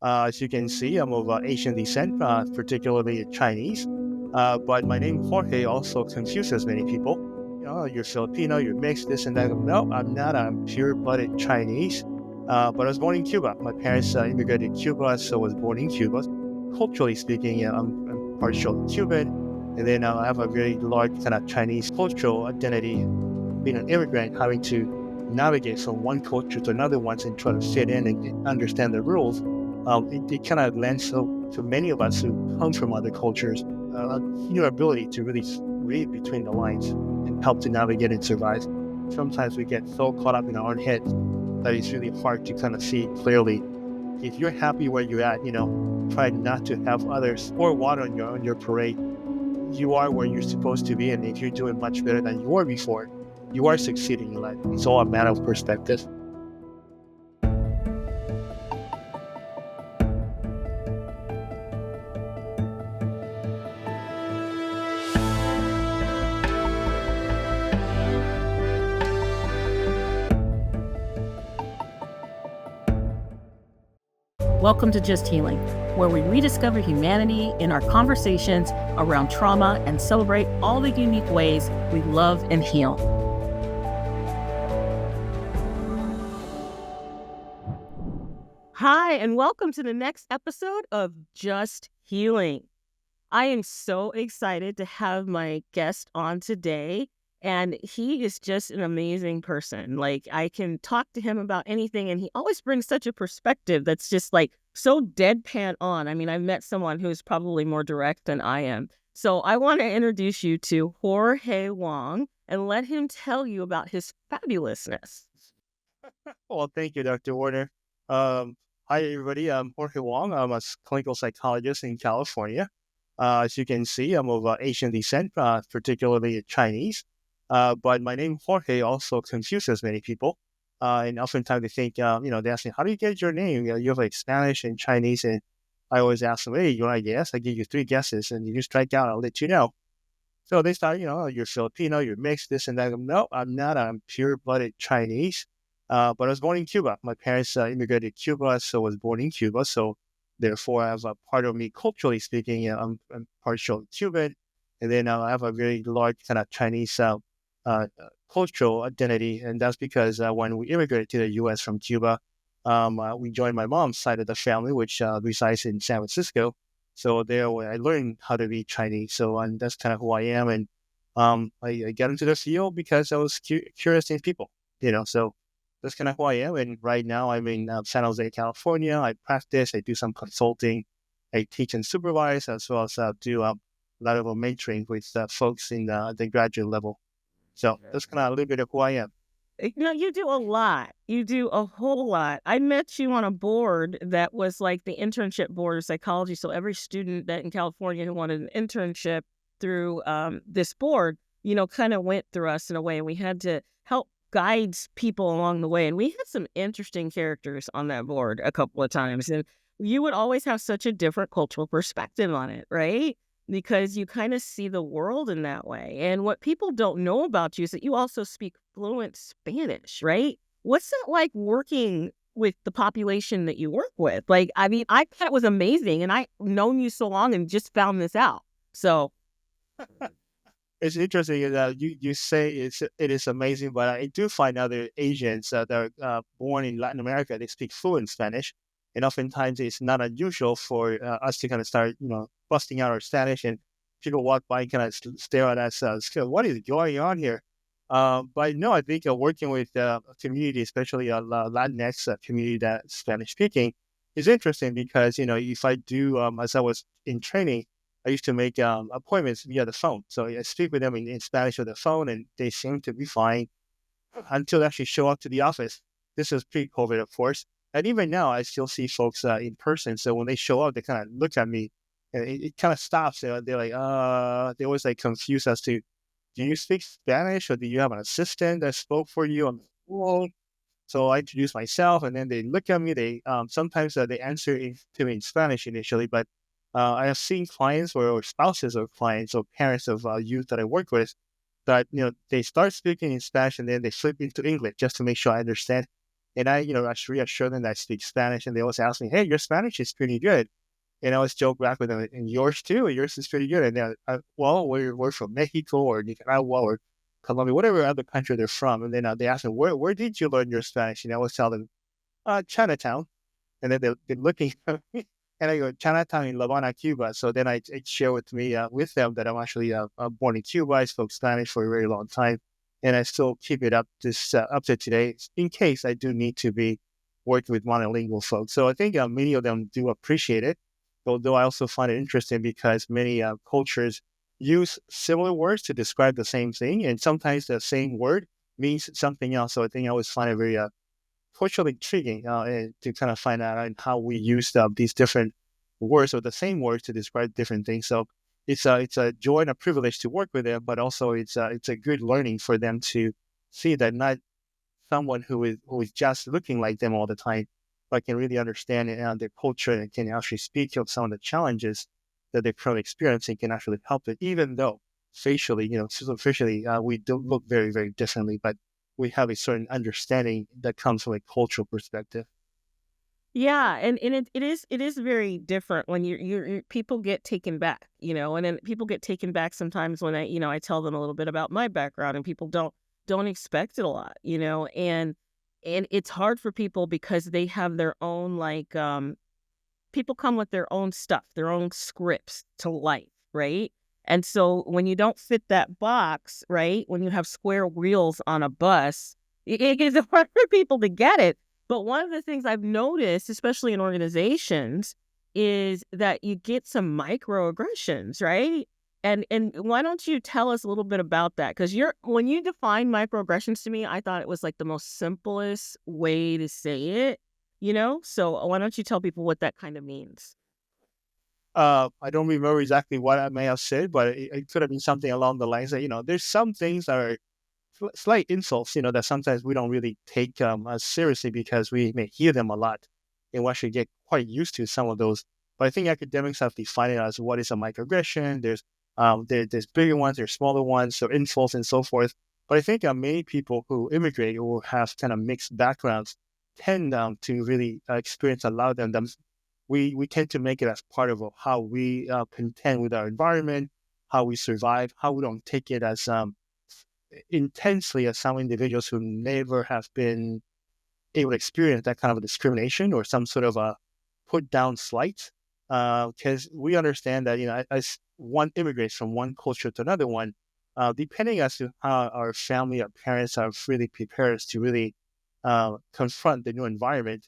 As you can see, I'm of Asian descent, particularly Chinese. But my name Jorge also confuses many people. You're Filipino, you're mixed, this and that. No, I'm not. I'm pure-blooded Chinese. But I was born in Cuba. My parents immigrated to Cuba, so I was born in Cuba. Culturally speaking, I'm partial Cuban. And then I have a very large kind of Chinese cultural identity. Being an immigrant, having to navigate from one culture to another one and try to fit in and understand the rules, it kind of lends so to many of us who come from other cultures your ability to really read between the lines and help to navigate and survive. Sometimes we get so caught up in our own heads that it's really hard to kind of see clearly. If you're happy where you're at, try not to have others pour water on your parade. You are where you're supposed to be, and if you're doing much better than you were before, you are succeeding in life. It's all a matter of perspective. Welcome to Just Healing, where we rediscover humanity in our conversations around trauma and celebrate all the unique ways we love and heal. Hi, and welcome to the next episode of Just Healing. I am so excited to have my guest on today, and he is just an amazing person. Like, I can talk to him about anything, and he always brings such a perspective that's just like so deadpan on. I mean, I've met someone who's probably more direct than I am. So I want to introduce you to Jorge Wong and let him tell you about his fabulousness. Well, thank you, Dr. Warner. Um, Hi, everybody. I'm Jorge Wong. I'm a clinical psychologist in California. As you can see, I'm of Asian descent, particularly Chinese. But my name Jorge also confuses many people. And oftentimes they think, they ask me, how do you get your name? You have like Spanish and Chinese. And I always ask them, hey, you want to guess? I give you three guesses and you strike out, I'll let you know. So they start, you're Filipino, you're mixed, this and that. No, I'm not. I'm pure-blooded Chinese. But I was born in Cuba. My parents immigrated to Cuba, so I was born in Cuba. So therefore, I have a part of me, culturally speaking, I'm partial Cuban. And then I have a very large kind of Chinese cultural identity. And that's because when we immigrated to the U.S. from Cuba, we joined my mom's side of the family, which resides in San Francisco. So there, I learned how to be Chinese. So and that's kind of who I am. And I got into the field because I was curious in people, so that's kind of who I am. And right now I'm in San Jose, California. I practice, I do some consulting, I teach and supervise, as well as do a lot of mentoring with folks in the graduate level. So that's kind of a little bit of who I am. You do a lot. You do a whole lot. I met you on a board that was like the internship board of psychology. So every student that in California who wanted an internship through this board, kind of went through us in a way. And we had to help guide people along the way. And we had some interesting characters on that board a couple of times. And you would always have such a different cultural perspective on it, right? Because you kind of see the world in that way. And what people don't know about you is that you also speak fluent Spanish, right? What's that like working with the population that you work with? Like, I mean, I thought it was amazing, and I've known you so long and just found this out. So, It's interesting that you say it is amazing, but I do find other Asians that are born in Latin America, they speak fluent Spanish. And oftentimes it's not unusual for us to kind of start, busting out our Spanish, and people walk by and kind of stare at us, what is going on here? But no, I think working with a community, especially a Latinx community that's Spanish speaking, is interesting because, if I do, as I was in training, I used to make appointments via the phone. So I speak with them in Spanish on the phone, and they seem to be fine until they actually show up to the office. This is pre-COVID, of course. And even now, I still see folks in person. So when they show up, they kind of look at me, and it kind of stops. They're like, they always like confused as to, do you speak Spanish, or do you have an assistant that spoke for you on the phone? So I introduce myself, and then they look at me. They sometimes they answer to me in Spanish initially, but I have seen clients or spouses of clients or parents of youth that I work with that they start speaking in Spanish and then they flip into English just to make sure I understand. And I reassure them that I speak Spanish, and they always ask me, "Hey, your Spanish is pretty good." And I always joke back with them, "And yours too? Yours is pretty good." And well, we're from Mexico or Nicaragua or Colombia, whatever other country they're from. And then they ask me, "Where did you learn your Spanish?" And I always tell them, Chinatown. And then they're looking at me, and I go, Chinatown in La Habana, Cuba. So then I share with them that I'm actually born in Cuba. I spoke Spanish for a very long time, and I still keep it up to today in case I do need to be working with monolingual folks. So I think many of them do appreciate it, although I also find it interesting because many cultures use similar words to describe the same thing, and sometimes the same word means something else. So I think I always find it very culturally intriguing to kind of find out how we use these different words or the same words to describe different things. So it's a joy and a privilege to work with them, but also it's a good learning for them to see that not someone who is just looking like them all the time, but can really understand their culture and can actually speak of some of the challenges that they're currently experiencing, can actually help it, even though facially, superficially, we do look very, very differently, but we have a certain understanding that comes from a cultural perspective. Yeah, and it is very different when people get taken back, and then people get taken back sometimes when I tell them a little bit about my background, and people don't expect it a lot, and it's hard for people because they have their own people come with their own stuff, their own scripts to life, right? And so when you don't fit that box, right, when you have square wheels on a bus, it is hard for people to get it. But one of the things I've noticed, especially in organizations, is that you get some microaggressions, right? And why don't you tell us a little bit about that? Because when you define microaggressions to me, I thought it was like the most simplest way to say it. So why don't you tell people what that kind of means? I don't remember exactly what I may have said, but it could have been something along the lines that, there's some things that are slight insults, that sometimes we don't really take as seriously because we may hear them a lot, and we actually get quite used to some of those. But I think academics have defined it as what is a microaggression. There's bigger ones, there's smaller ones, so insults and so forth. But I think many people who immigrate or have kind of mixed backgrounds tend to really experience a lot of them. We tend to make it as part of how we contend with our environment, how we survive, how we don't take it as intensely as some individuals who never have been able to experience that kind of a discrimination or some sort of a put down slight. Because we understand that, as one immigrates from one culture to another one, depending as to how our family, our parents have really prepared us to really confront the new environment,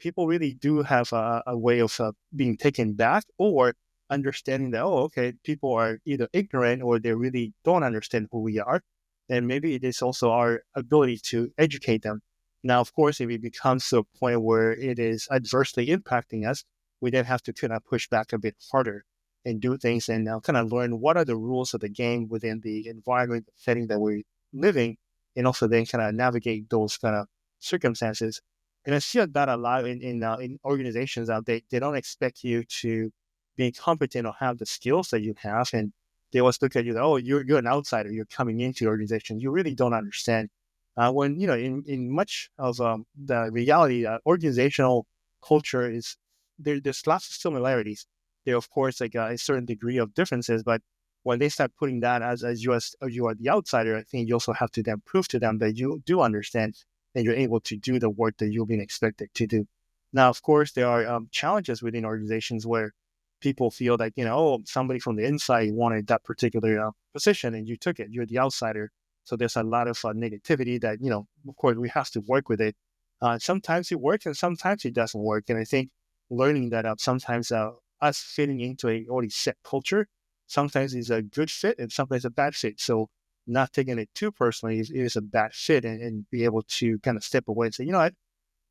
people really do have a way of being taken back or understanding that, oh, okay, people are either ignorant or they really don't understand who we are. And maybe it is also our ability to educate them. Now, of course, if it becomes to a point where it is adversely impacting us, we then have to kind of push back a bit harder and do things and now kind of learn what are the rules of the game within the environment setting that we're living, and also then kind of navigate those kind of circumstances. And I see that a lot in organizations out there. They don't expect you to be competent or have the skills that you have, and they always look at you, oh, you're an outsider. You're coming into the organization. You really don't understand. When in much of the reality, organizational culture is there's lots of similarities. There, of course, like a certain degree of differences, but when they start putting that as you are the outsider, I think you also have to then prove to them that you do understand and you're able to do the work that you've been expected to do. Now, of course, there are challenges within organizations where people feel like, oh, somebody from the inside wanted that particular position and you took it. You're the outsider. So there's a lot of negativity that, of course, we have to work with it. Sometimes it works and sometimes it doesn't work. And I think learning that sometimes us fitting into a already set culture, sometimes is a good fit and sometimes a bad fit. So not taking it too personally is a bad fit, and be able to kind of step away and say, you know what,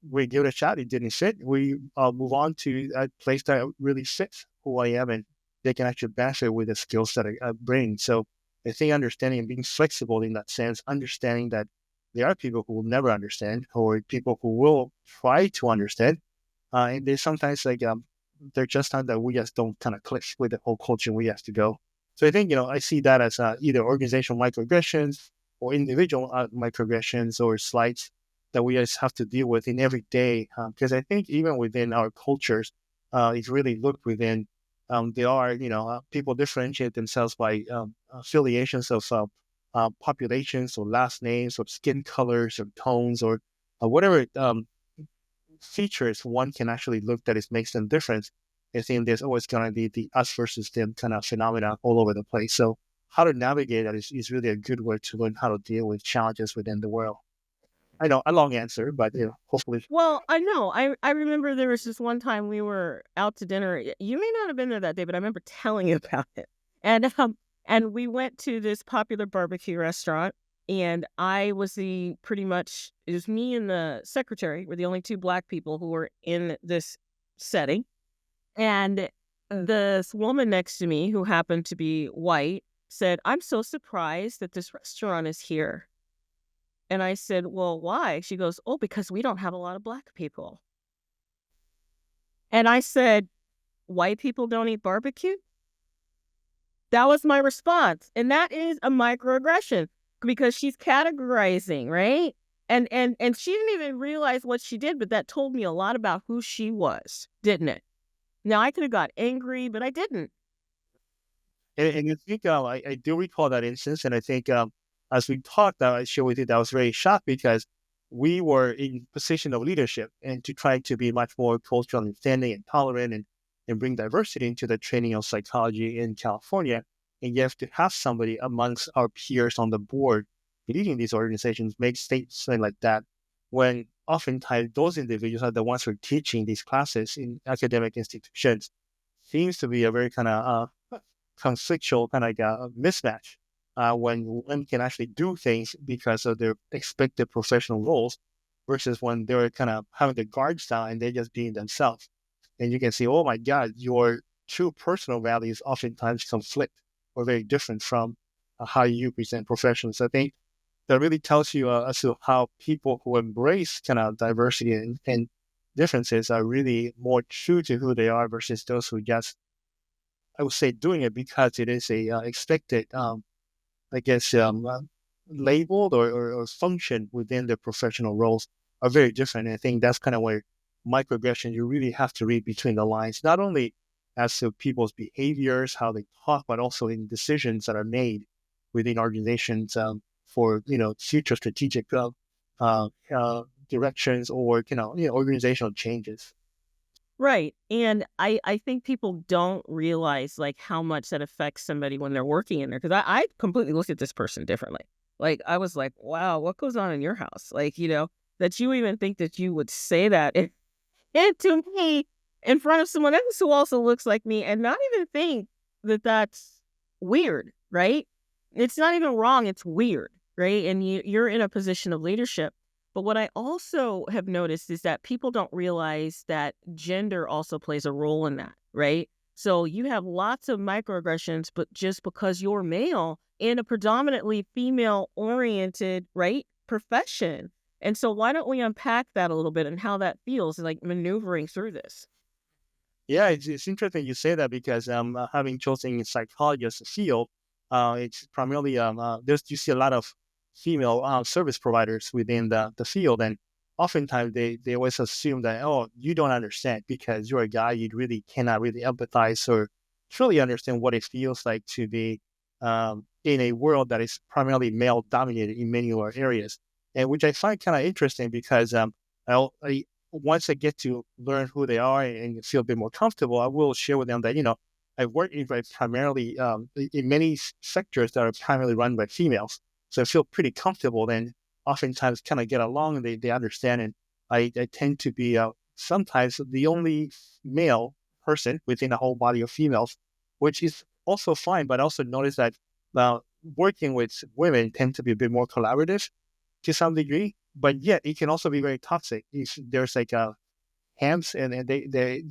we give it a shot. It didn't fit. We move on to a place that really fits who I am, and they can actually benefit with the skills that I bring. So I think understanding and being flexible in that sense, understanding that there are people who will never understand, or people who will try to understand, and there's sometimes like they're just not that we just don't kind of click with the whole culture we have to go. So I think I see that as either organizational microaggressions or individual microaggressions or slights. that we just have to deal with in every day. Because I think even within our cultures, if you really look within, there are, people differentiate themselves by affiliations of populations or last names or skin colors or tones or whatever features one can actually look that it makes them different. I think there's always going to be the us versus them kind of phenomena all over the place. So how to navigate that is really a good way to learn how to deal with challenges within the world. I know a long answer, but hopefully. Well, I know. I remember there was this one time we were out to dinner. You may not have been there that day, but I remember telling you about it. And we went to this popular barbecue restaurant, and I was pretty much, it was me and the secretary were the only two Black people who were in this setting. And this woman next to me, who happened to be white, said, "I'm so surprised that this restaurant is here." And I said, "Well, why?" She goes, "Oh, because we don't have a lot of Black people." And I said, "White people don't eat barbecue?" That was my response. And that is a microaggression because she's categorizing, right? And she didn't even realize what she did, but that told me a lot about who she was, didn't it? Now, I could have got angry, but I didn't. And I think I do recall that instance, and I think as we talked, I share with you that I was very shocked because we were in position of leadership and to try to be much more culturally understanding and tolerant and bring diversity into the training of psychology in California. And you have to have somebody amongst our peers on the board leading these organizations make statements like that when oftentimes those individuals are the ones who are teaching these classes in academic institutions. Seems to be a very kind of conflictual kind of like a mismatch when one can actually do things because of their expected professional roles versus when they're kind of having the guards down and they're just being themselves. And you can see, oh my God, your true personal values oftentimes conflict or very different from how you present professionally. So I think that really tells you as to how people who embrace kind of diversity and differences are really more true to who they are versus those who just, I would say, doing it because it is a expected, I guess, labeled or function within their professional roles are very different. And I think that's kind of where microaggression, you really have to read between the lines, not only as to people's behaviors, how they talk, but also in decisions that are made within organizations for future strategic directions or organizational changes. Right. And I think people don't realize like how much that affects somebody when they're working in there. Because I completely looked at this person differently. Like I was like, wow, what goes on in your house? Like, that you even think that you would say that and to me in front of someone else who also looks like me and not even think that that's weird, right? It's not even wrong. It's weird, right? And you're in a position of leadership. But what I also have noticed is that people don't realize that gender also plays a role in that, right? So you have lots of microaggressions, but just because you're male in a predominantly female-oriented, right, profession. And so why don't we unpack that a little bit and how that feels like maneuvering through this? Yeah, it's interesting you say that because having chosen psychology as a field, it's primarily there's you see a lot of female service providers within the field, and oftentimes they always assume that, oh, you don't understand because you're a guy, you really cannot really empathize or truly understand what it feels like to be in a world that is primarily male dominated in many of our areas, and which I find kind of interesting because I once I get to learn who they are and feel a bit more comfortable, I will share with them that, I work in primarily in many sectors that are primarily run by females. So I feel pretty comfortable and oftentimes kind of get along and they understand. And I tend to be sometimes the only male person within a whole body of females, which is also fine. But I also notice that uh, working with women tend to be a bit more collaborative to some degree, but yet it can also be very toxic if there's like hams and they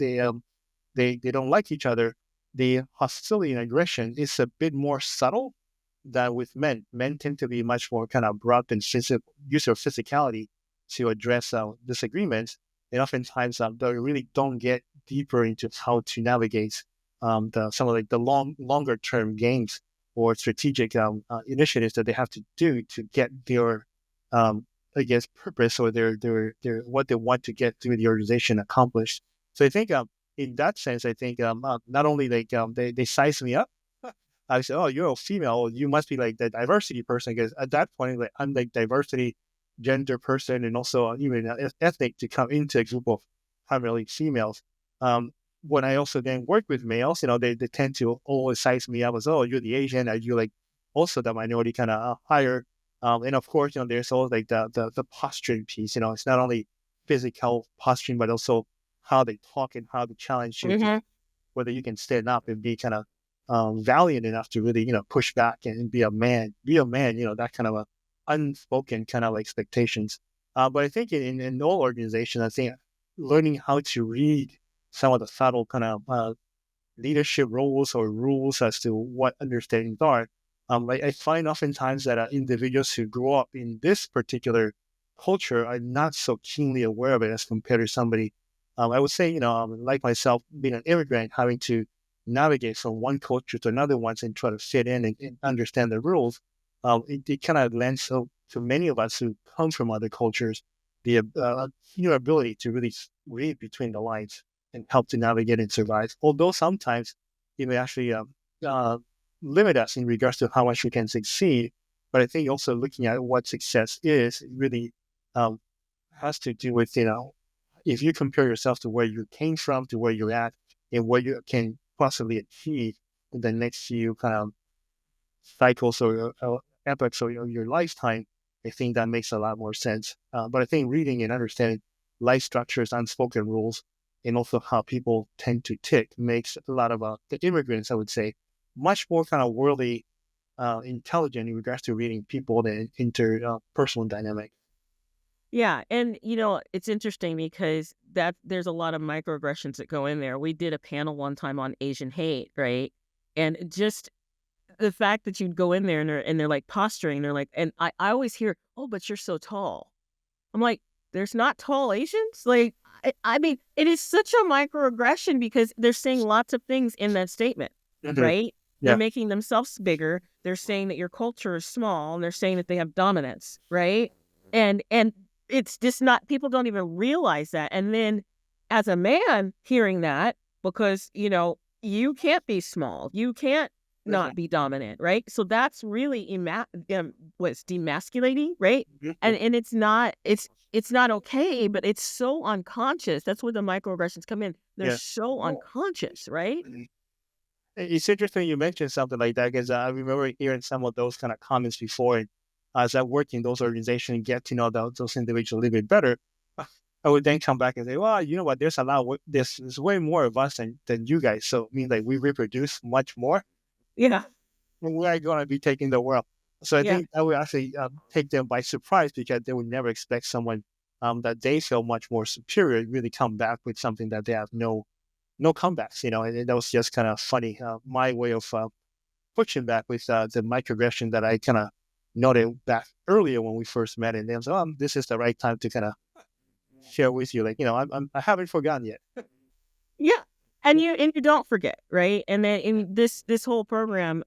don't like each other. The hostility and aggression is a bit more subtle than with men. Men tend to be much more kind of abrupt and use their physicality to address disagreements, and oftentimes they really don't get deeper into how to navigate some of like the longer term games or strategic initiatives that they have to do to get their I guess, purpose or their what they want to get through the organization accomplished. So I think in that sense, I think not only like they size me up. I said, "Oh, you're a female. You must be like the diversity person." Because at that point, like I'm like diversity, gender person, and also even ethnic to come into a group of primarily females. Um, when I also then work with males, they tend to always size me up as, "Oh, you're the Asian. Are you like also the minority kind of higher?" And of course, there's always like the posturing piece. It's not only physical posturing, but also how they talk and how they challenge you to Mm-hmm. whether you can stand up and be kind of valiant enough to really, push back and be a man, that kind of a unspoken kind of expectations. But I think in all organizations, I think learning how to read some of the subtle kind of leadership roles or rules as to what understandings are. I find oftentimes that individuals who grow up in this particular culture are not so keenly aware of it as compared to somebody. I would say, like myself, being an immigrant, having to navigate from one culture to another one and try to fit in and understand the rules. It kind of lends to many of us who come from other cultures the your ability to really read between the lines and help to navigate and survive. Although sometimes it may actually uh, limit us in regards to how much we can succeed. But I think also looking at what success is really um, has to do with, if you compare yourself to where you came from, to where you're at, and what you can possibly achieve in the next few kind of cycles or epochs or your lifetime, I think that makes a lot more sense. But I think reading and understanding life structures, unspoken rules, and also how people tend to tick makes a lot of the immigrants, I would say, much more kind of worldly intelligent in regards to reading people and interpersonal dynamic. Yeah, and it's interesting because that there's a lot of microaggressions that go in there. We did a panel one time on Asian hate, right? And just the fact that you'd go in there and they're like posturing, they're like, and I always hear, "Oh, but you're so tall." I'm like, "There's not tall Asians." Like, I mean, it is such a microaggression because they're saying lots of things in that statement, Hmm. right? They're Yeah. making themselves bigger. They're saying that your culture is small, and they're saying that they have dominance, right? And it's just not, people don't even realize that. And then as a man hearing that, because you can't be small, you can't Hmm. not be dominant, right? So that's really what's demasculating, right? Hmm. And it's not okay, but it's so unconscious. That's where the microaggressions come in. They're Yeah. so unconscious, right? Mhm. It's interesting you mentioned something like that because I remember hearing some of those kind of comments before. And as I work in those organizations and get to know those individuals a little bit better, I would then come back and say, well, you know what? There's a lot. There's way more of us than you guys. So it means like we reproduce much more. Yeah, And we're going to be taking the world. So I yeah, think that would actually take them by surprise because they would never expect someone that they feel much more superior really come back with something that they have no comebacks. And that was just kind of funny. My way of pushing back with the microaggression that I kind of noted back earlier when we first met, and then so this is the right time to kind of share with you, like I haven't forgotten yet. yeah. And you don't forget, right? And then in this whole program,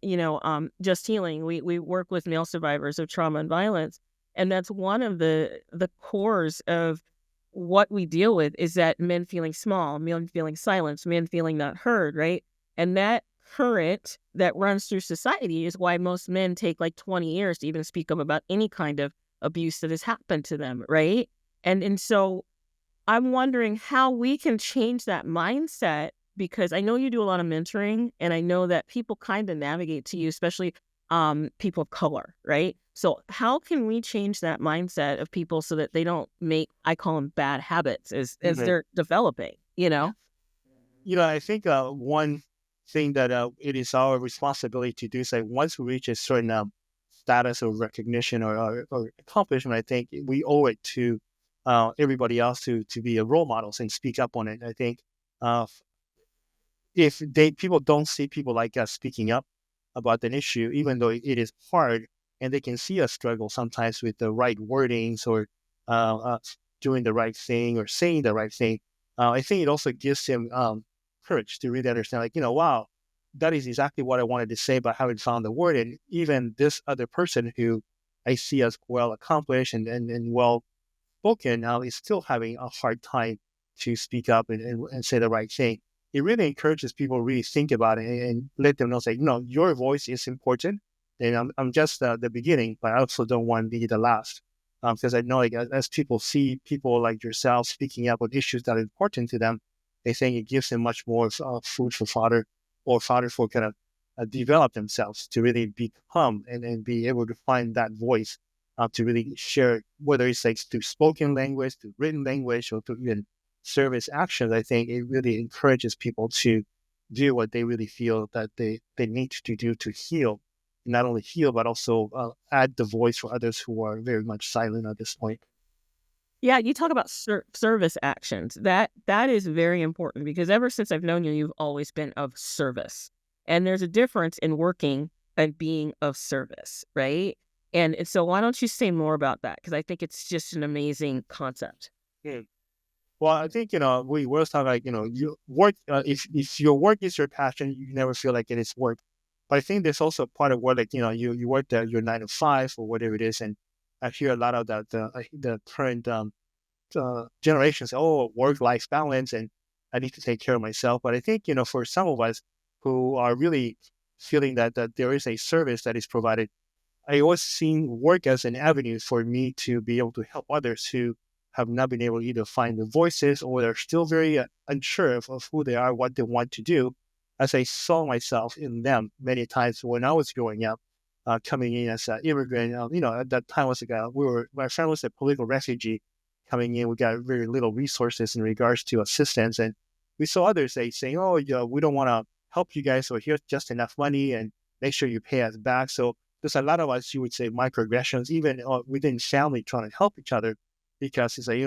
Just Healing, we work with male survivors of trauma and violence, and that's one of the cores of what we deal with is that men feeling small, men feeling silenced, men feeling not heard, right? And that current that runs through society is why most men take like 20 years to even speak up about any kind of abuse that has happened to them, right? And so I'm wondering how we can change that mindset because I know you do a lot of mentoring and I know that people kind of navigate to you, especially people of color, right? So how can we change that mindset of people so that they don't make, I call them bad habits as Mhm. they're developing, you know? I think one thing that it is our responsibility to do is like once we reach a certain status or recognition or accomplishment, I think we owe it to everybody else to be a role models and speak up on it. I think uh, if people don't see people like us speaking up about an issue, even though it is hard, and they can see us struggle sometimes with the right wordings or doing the right thing or saying the right thing, I think it also gives them courage to really understand, like, wow, that is exactly what I wanted to say, but haven't found the word. And even this other person who I see as well accomplished and well spoken now is still having a hard time to speak up and say the right thing. It really encourages people to really think about it and let them know, say, no, your voice is important. And I'm just the beginning, but I also don't want to be the last. Because I know, like, as people see people like yourself speaking up on issues that are important to them, they think it gives them much more food for fodder or fodder for kind of develop themselves to really become and be able to find that voice to really share, whether it's like through spoken language, through written language, or through even service actions. I think it really encourages people to do what they really feel that they need to do to heal, not only heal, but also add the voice for others who are very much silent at this point. Yeah, you talk about service actions. That is very important because ever since I've known you, you've always been of service. And there's a difference in working and being of service, right? And so why don't you say more about that? Because I think it's just an amazing concept. Hmm. Well, I think we were talking like you work if your work is your passion, you never feel like it is work. But I think there's also part of where like you work there your 9 to 5 or whatever it is, and I hear a lot of the current generations say, oh, work life balance, and I need to take care of myself. But I think for some of us who are really feeling that there is a service that is provided, I always seen work as an avenue for me to be able to help others who have not been able to either find the voices or they're still very unsure of who they are, what they want to do. As I saw myself in them many times when I was growing up, coming in as an immigrant. At that time was like my family was a political refugee coming in. We got very little resources in regards to assistance, and we saw others saying, "Oh, yeah, we don't want to help you guys, so here's just enough money, and make sure you pay us back." So there's a lot of us, you would say, microaggressions, even within family, trying to help each other, because it's like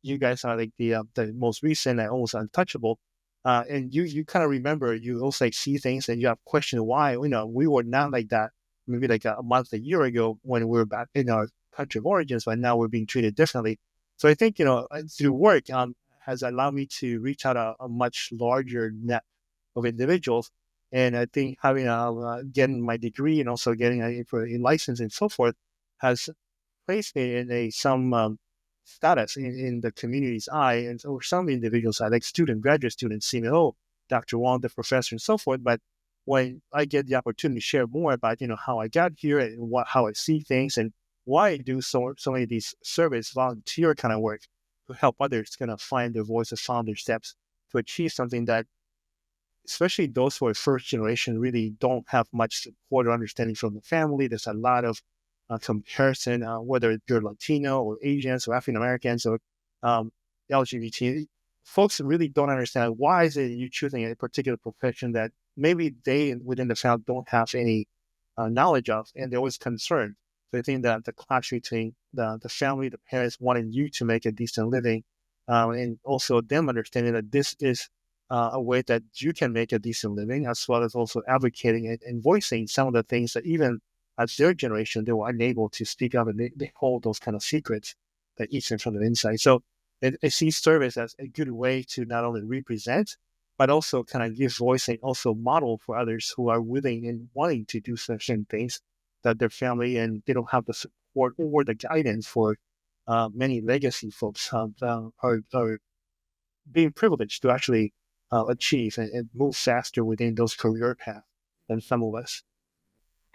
you guys are like the most recent and almost untouchable, and you kind of remember, you also like see things and you have questioned why we were not like that maybe like a month, a year ago when we were back in our country of origins, but now we're being treated differently. So I think through work has allowed me to reach out a much larger net of individuals. And I think having getting my degree and also getting a license and so forth has placed me in some status in the community's eye, and or some individuals' eye, like graduate students, see me, oh, Dr. Wong, the professor, and so forth. But when I get the opportunity to share more about how I got here and how I see things and why I do so many of these service volunteer kind of work to help others kind of find their voices, found their steps to achieve something that especially those who are first generation really don't have much support or understanding from the family. There's a lot of comparison, whether you're Latino or Asians or African Americans or LGBT. Folks really don't understand why is it you're choosing a particular profession that maybe they within the family don't have any knowledge of, and they're always concerned. So I think that the clash between the family, the parents wanting you to make a decent living, and also them understanding that this is a way that you can make a decent living, as well as also advocating and voicing some of the things that even as their generation, they were unable to speak up, and they hold those kind of secrets that eat them from the inside. So I see service as a good way to not only represent, but also kind of give voice and also model for others who are willing and wanting to do certain things that their family and they don't have the support or the guidance for. Many legacy folks are being privileged to actually achieve and move faster within those career paths than some of us.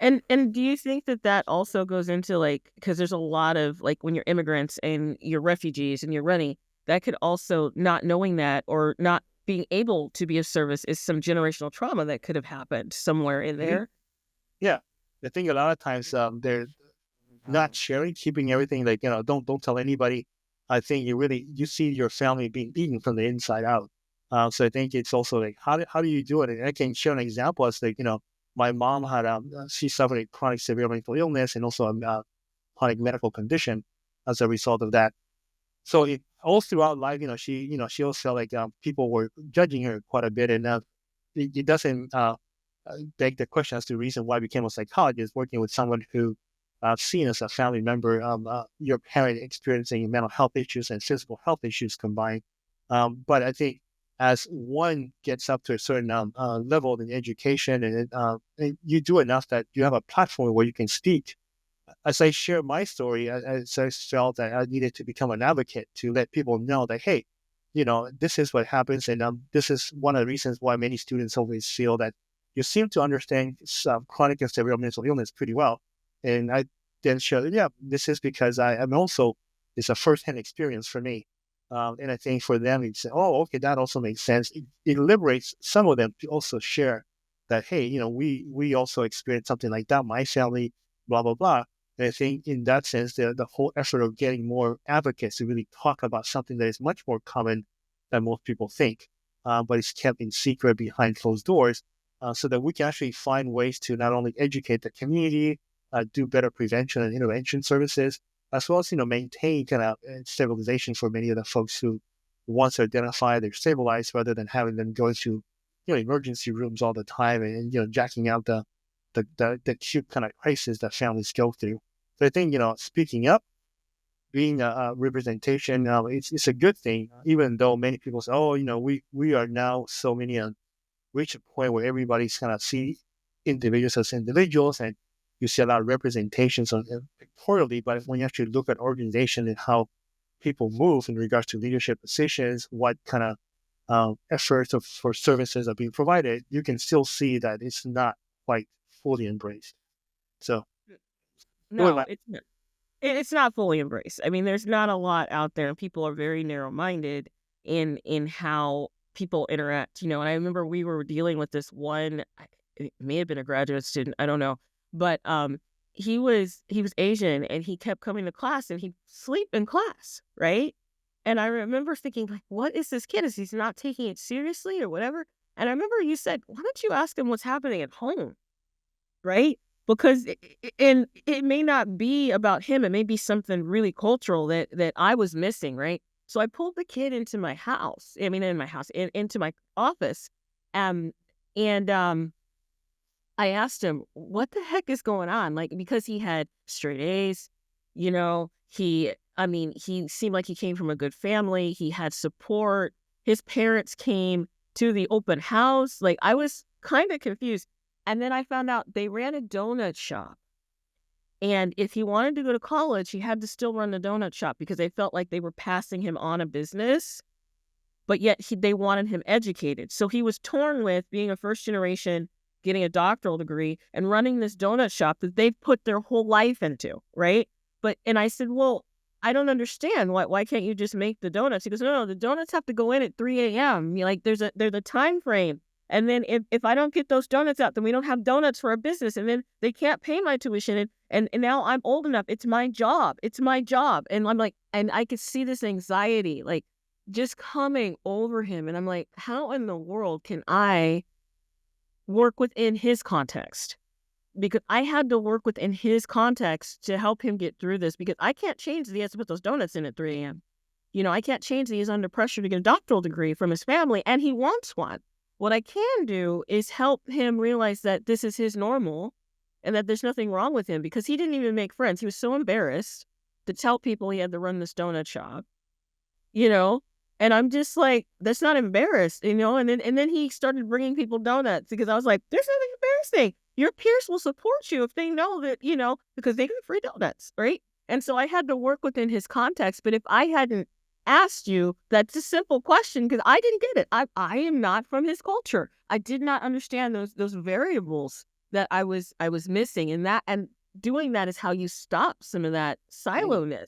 And do you think that also goes into like because there's a lot of like when you're immigrants and you're refugees and you're running, that could also not knowing that or not being able to be of service is some generational trauma that could have happened somewhere in Mhm. there. Yeah, I think a lot of times they're not sharing, keeping everything like don't tell anybody. I think you see your family being eaten from the inside out. So I think it's also like how do you do it? And I can share an example as like my mom had she suffered a chronic severe mental illness and also a chronic medical condition as a result of that. So all throughout life, she always felt like people were judging her quite a bit, and it doesn't beg the question as to the reason why I became a psychologist, working with someone who seen as a family member, your parent experiencing mental health issues and physical health issues combined. But I think as one gets up to a certain level in education and you do enough that you have a platform where you can speak as I share my story, as I felt that I needed to become an advocate to let people know that, hey, this is what happens. And this is one of the reasons why many students always feel that you seem to understand chronic and severe mental illness pretty well. And I then share that, yeah, this is because I'm also, it's a firsthand experience for me. And I think for them, it's, oh, okay, that also makes sense. It liberates some of them to also share that, hey, we also experienced something like that. My family, blah, blah, blah. And I think in that sense, the whole effort of getting more advocates to really talk about something that is much more common than most people think, but it's kept in secret behind closed doors, so that we can actually find ways to not only educate the community, do better prevention and intervention services, as well as, maintain kind of stabilization for many of the folks who, once they're identified, they're stabilized, rather than having them go to, emergency rooms all the time and, jacking out the acute kind of crisis that families go through. So I think, speaking up, being a representation, it's a good thing, even though many people say, oh, we are now so many reach a point where everybody's kind of see individuals as individuals, and you see a lot of representations on pictorially. But when you actually look at organization and how people move in regards to leadership positions, what kind of efforts for services are being provided, you can still see that it's not quite fully embraced. So, No, it's not. It's not fully embraced. I mean, there's not a lot out there, and people are very narrow-minded in how people interact. And I remember we were dealing with this one. It may have been a graduate student, I don't know, but he was Asian, and he kept coming to class, and he'd sleep in class, right? And I remember thinking, like, what is this kid? Is he not taking it seriously or whatever? And I remember you said, why don't you ask him what's happening at home, right? Because it may not be about him. It may be something really cultural that I was missing, right? So I pulled the kid into my house. I mean, into my office. And I asked him, what the heck is going on? Like, because he had straight A's, he seemed like he came from a good family. He had support. His parents came to the open house. Like, I was kind of confused. And then I found out they ran a donut shop. And if he wanted to go to college, he had to still run the donut shop because they felt like they were passing him on a business, but yet they wanted him educated. So he was torn with being a first generation, getting a doctoral degree, and running this donut shop that they've put their whole life into, right? And I said, well, I don't understand. Why can't you just make the donuts? He goes, no, the donuts have to go in at 3 a.m. Like, there's a time frame. And then if I don't get those donuts out, then we don't have donuts for our business. And then they can't pay my tuition. And now I'm old enough. It's my job. It's my job. And I'm like, and I could see this anxiety, like, just coming over him. And I'm like, how in the world can I work within his context? Because I had to work within his context to help him get through this, because I can't change that he has to put those donuts in at 3 a.m. I can't change that he's under pressure to get a doctoral degree from his family, and he wants one. What I can do is help him realize that this is his normal and that there's nothing wrong with him, because he didn't even make friends. He was so embarrassed to tell people he had to run this donut shop, and I'm just like, that's not embarrassed, and then he started bringing people donuts, because I was like, there's nothing embarrassing. Your peers will support you if they know that, because they get free donuts, right? And so I had to work within his context. But if I hadn't asked you, that's a simple question, because I didn't get it. I am not from his culture. I did not understand those variables that I was missing, and doing that is how you stop some of that silo-ness,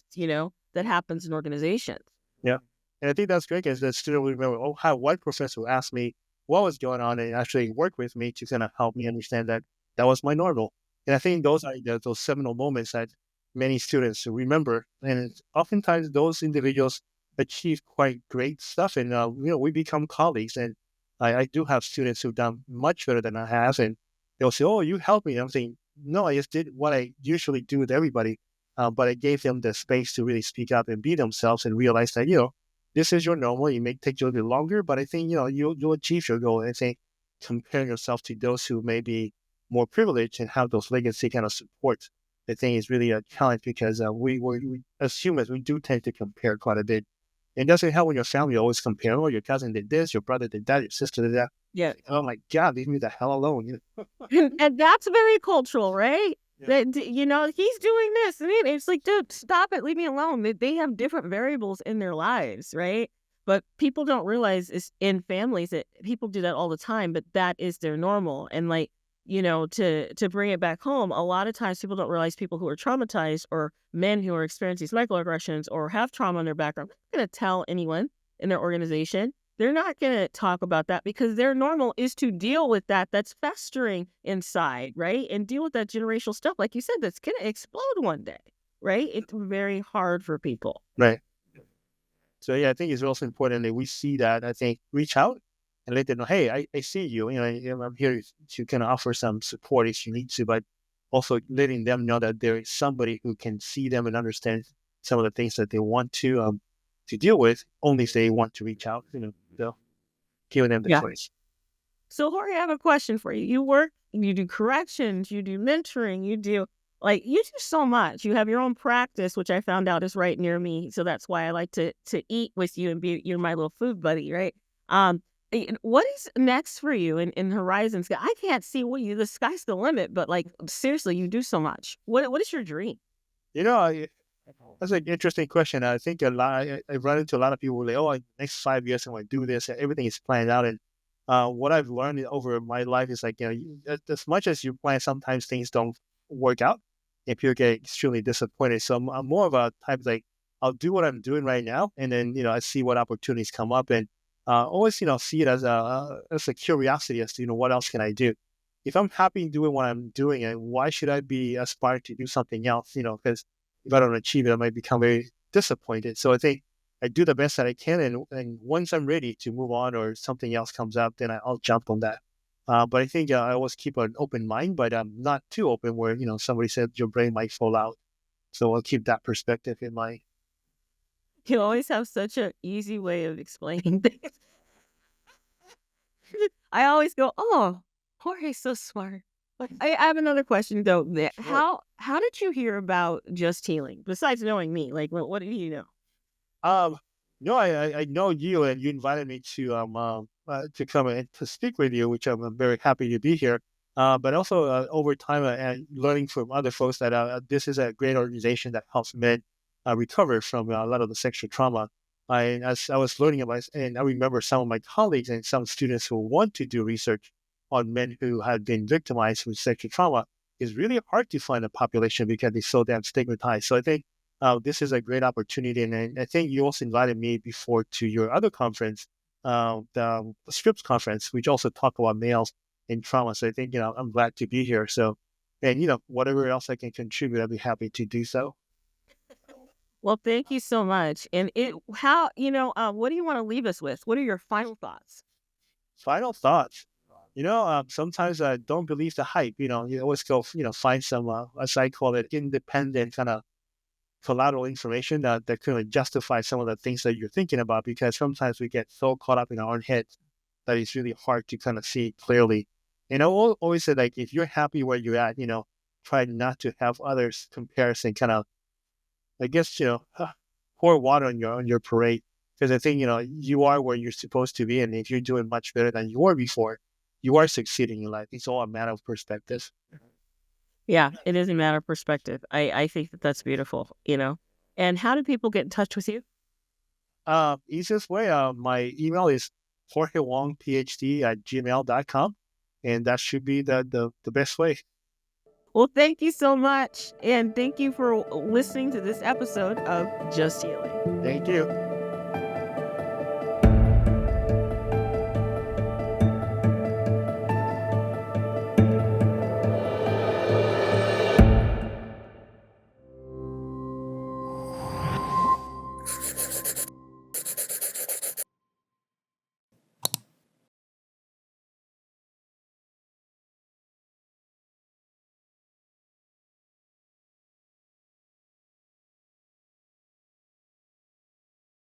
that happens in organizations. Yeah, and I think that's great, because the student will remember, how one professor asked me what was going on and actually work with me to kind of help me understand that was my normal. And I think those are those seminal moments that many students remember, and oftentimes those individuals achieve quite great stuff, and we become colleagues. And I do have students who've done much better than I have, and they'll say, "Oh, you helped me." I'm saying, "No, I just did what I usually do with everybody, but I gave them the space to really speak up and be themselves, and realize that this is your normal. It may take you a little bit longer, but I think you'll achieve your goal." And I think comparing yourself to those who may be more privileged and have those legacy kind of support, I think is really a challenge, because we as humans, we do tend to compare quite a bit. It doesn't help when your family always compare, oh, your cousin did this, your brother did that, your sister did that. Yeah. Oh my God, leave me the hell alone. And that's very cultural, right? that, he's doing this. And it's like, dude, stop it. Leave me alone. They have different variables in their lives, right? But people don't realize is in families that people do that all the time, but that is their normal. And like, to bring it back home, a lot of times people don't realize people who are traumatized or men who are experiencing these microaggressions or have trauma in their background, they're not going to tell anyone in their organization. They're not going to talk about that because their normal is to deal with that's festering inside, right? And deal with that generational stuff, like you said, that's going to explode one day, right? It's very hard for people. Right. So yeah, I think it's also important that we see that. I think reach out and let them know, hey, I see you. I'm here to kind of offer some support if you need to, but also letting them know that there is somebody who can see them and understand some of the things that they want to deal with, only if they want to reach out. So giving them the choice. So Jorge, I have a question for you. You do corrections, you do mentoring, you do so much. You have your own practice, which I found out is right near me. So that's why I like to eat with you and you're my little food buddy, right? What is next for you in Horizons? I can't see the sky's the limit, but like seriously, you do so much. What is your dream? That's an interesting question. I think I run into a lot of people who say, oh, next 5 years I'm going to do this. Everything is planned out. And what I've learned over my life is like, as much as you plan, sometimes things don't work out and people get extremely disappointed. So I'm more of a type like, I'll do what I'm doing right now. And then, I see what opportunities come up and always, see it as a curiosity as to, what else can I do? If I'm happy doing what I'm doing, and why should I be aspiring to do something else? Because if I don't achieve it, I might become very disappointed. So I think I do the best that I can. And once I'm ready to move on or something else comes up, then I'll jump on that. But I think I always keep an open mind, but I'm not too open where, somebody said your brain might fall out. So I'll keep that perspective in mind. You always have such an easy way of explaining things. I always go, oh, Jorge's so smart. I have another question though. How did you hear about Just Healing? Besides knowing me, like what do you know? No, I know you, and you invited me to come and to speak with you, which I'm very happy to be here. But also over time and learning from other folks that this is a great organization that helps men recover from a lot of the sexual trauma. As I was learning about, and I remember some of my colleagues and some students who want to do research on men who had been victimized with sexual trauma. It's really hard to find a population because they're so damn stigmatized. So I think this is a great opportunity. And I think you also invited me before to your other conference, the Scripps conference, which also talk about males in trauma. So I think, I'm glad to be here. So, and, whatever else I can contribute, I'd be happy to do so. Well, thank you so much. And what do you want to leave us with? What are your final thoughts? Final thoughts. Sometimes I don't believe the hype. You always go, find some, as I call it, independent kind of collateral information that could justify some of the things that you're thinking about, because sometimes we get so caught up in our own heads that it's really hard to kind of see clearly. And I always say, like, if you're happy where you're at, try not to have others comparison kind of, I guess, pour water on your parade. Because I think, you are where you're supposed to be. And if you're doing much better than you were before, you are succeeding in life. It's all a matter of perspective. Yeah, it is a matter of perspective. I think that's beautiful, And how do people get in touch with you? Easiest way, my email is jorgewongphd@gmail.com. And that should be the best way. Well, thank you so much. And thank you for listening to this episode of Just Healing. Thank you.